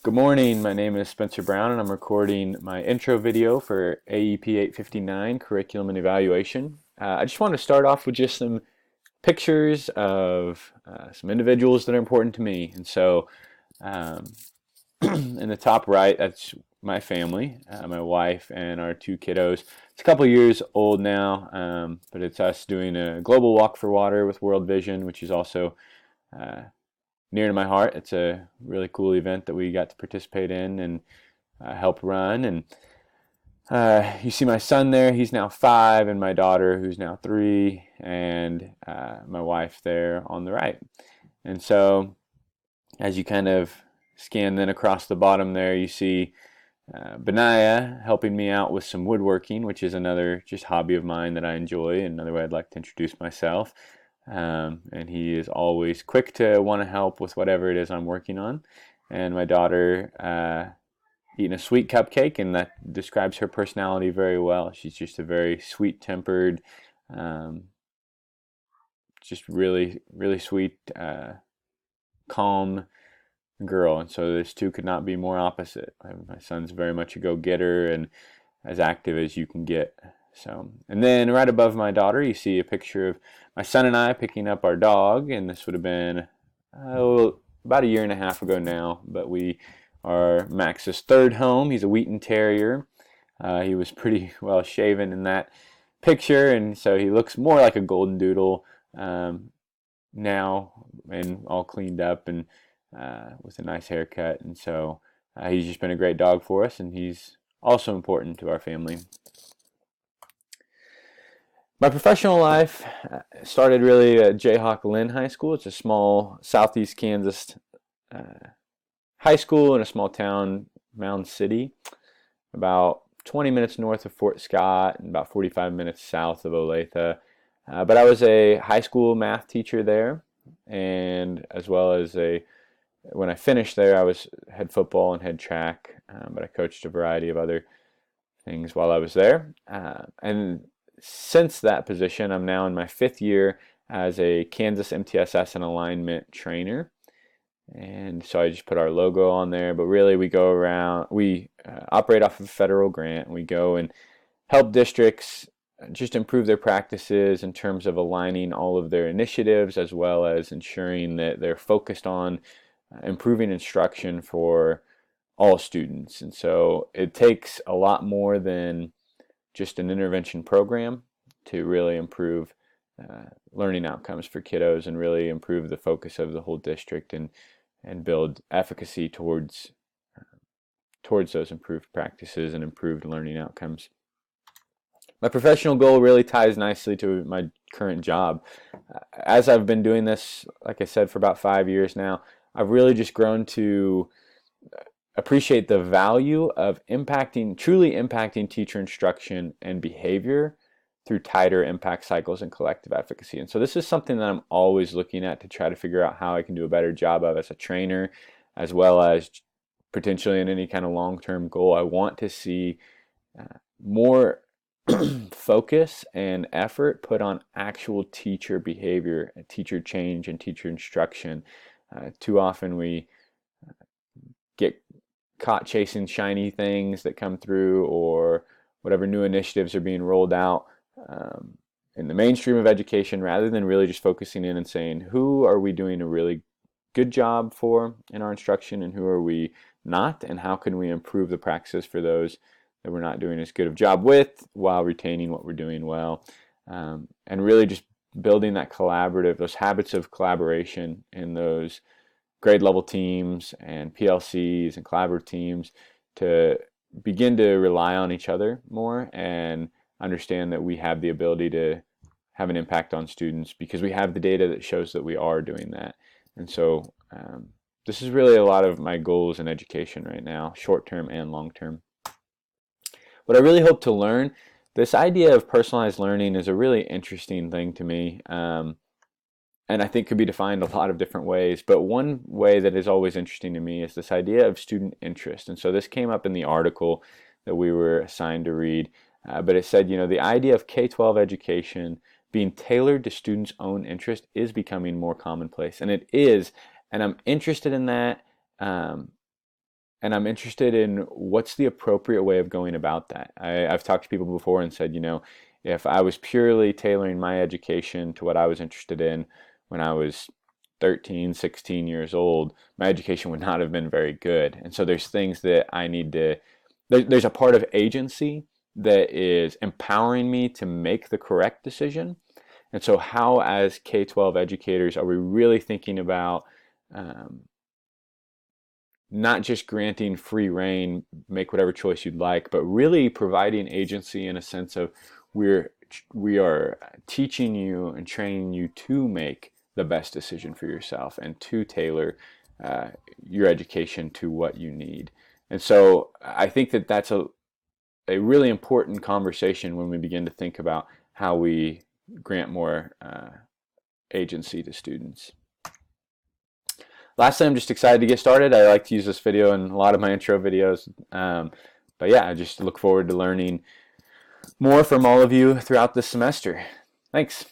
Good morning. My name is Spencer Brown, and I'm recording my intro video for AEP 859 Curriculum and Evaluation. I just want to start off with just some pictures of some individuals that are important to me. And so, um, in the top right, that's my family, my wife, and our two kiddos. It's a couple years old now, but it's us doing a global walk for water with World Vision, which is also uh, near to my heart. It's a really cool event that we got to participate in and help run. And you see my son there, he's now 5, and my daughter, who's now 3, and my wife there on the right. And so, as you kind of scan then across the bottom there, you see Benaya helping me out with some woodworking, which is another just hobby of mine that I enjoy, another way I'd like to introduce myself. And he is always quick to want to help with whatever it is I'm working on. And my daughter eating a sweet cupcake, and that describes her personality very well. She's just a very sweet-tempered, um, just really, really sweet, calm girl. And so those two could not be more opposite. My son's very much a go-getter and as active as you can get. So, and then right above my daughter, you see a picture of my son and I picking up our dog, and this would have been about a year and a half ago now. But we are Max's third home. He's a Wheaton Terrier. He was pretty well shaven in that picture, and so he looks more like a golden doodle now, and all cleaned up and with a nice haircut. And so he's just been a great dog for us, and he's also important to our family. My professional life started really at Jayhawk Lynn High School. It's a small southeast Kansas high school in a small town, Mound City, about 20 minutes north of Fort Scott and about 45 minutes south of Olathe. But I was a high school math teacher there, and as well as when I finished there, I was head football and head track, but I coached a variety of other things while I was there. And since that position, I'm now in my 5th year as a Kansas MTSS and alignment trainer. And so I just put our logo on there, but really we go around, we operate off of a federal grant. We go and help districts just improve their practices in terms of aligning all of their initiatives, as well as ensuring that they're focused on improving instruction for all students. And so it takes a lot more than just an intervention program to really improve learning outcomes for kiddos and really improve the focus of the whole district and build efficacy towards those improved practices and improved learning outcomes. My professional goal really ties nicely to my current job. As I've been doing this, like I said, for about 5 years now, I've really just grown to appreciate the value of truly impacting teacher instruction and behavior through tighter impact cycles and collective efficacy. And so this is something that I'm always looking at to try to figure out how I can do a better job of as a trainer, as well as potentially in any kind of long-term goal. I want to see more focus and effort put on actual teacher behavior, teacher change, and teacher instruction. Too often we get caught chasing shiny things that come through, or whatever new initiatives are being rolled out in the mainstream of education, rather than really just focusing in and saying, who are we doing a really good job for in our instruction, and who are we not, and how can we improve the practices for those that we're not doing as good of a job with, while retaining what we're doing well, and really just building that those habits of collaboration in those grade level teams and PLCs and collaborative teams, to begin to rely on each other more and understand that we have the ability to have an impact on students because we have the data that shows that we are doing that. And so this is really a lot of my goals in education right now, short term and long term. What I really hope to learn, this idea of personalized learning is a really interesting thing to me. And I think could be defined a lot of different ways. But one way that is always interesting to me is this idea of student interest. And so this came up in the article that we were assigned to read. But it said, the idea of K-12 education being tailored to students' own interest is becoming more commonplace. And it is. And I'm interested in that. and I'm interested in what's the appropriate way of going about that. I've talked to people before and said, if I was purely tailoring my education to what I was interested in when I was 13, 16 years old, my education would not have been very good. And so there's things that I need to, there's a part of agency that is empowering me to make the correct decision. And so how, as K-12 educators, are we really thinking about not just granting free reign, make whatever choice you'd like, but really providing agency in a sense of we are teaching you and training you to make the best decision for yourself and to tailor your education to what you need. And so I think that that's a really important conversation when we begin to think about how we grant more agency to students. Lastly, I'm just excited to get started. I like to use this video in a lot of my intro videos. But yeah, I just look forward to learning more from all of you throughout this semester. Thanks.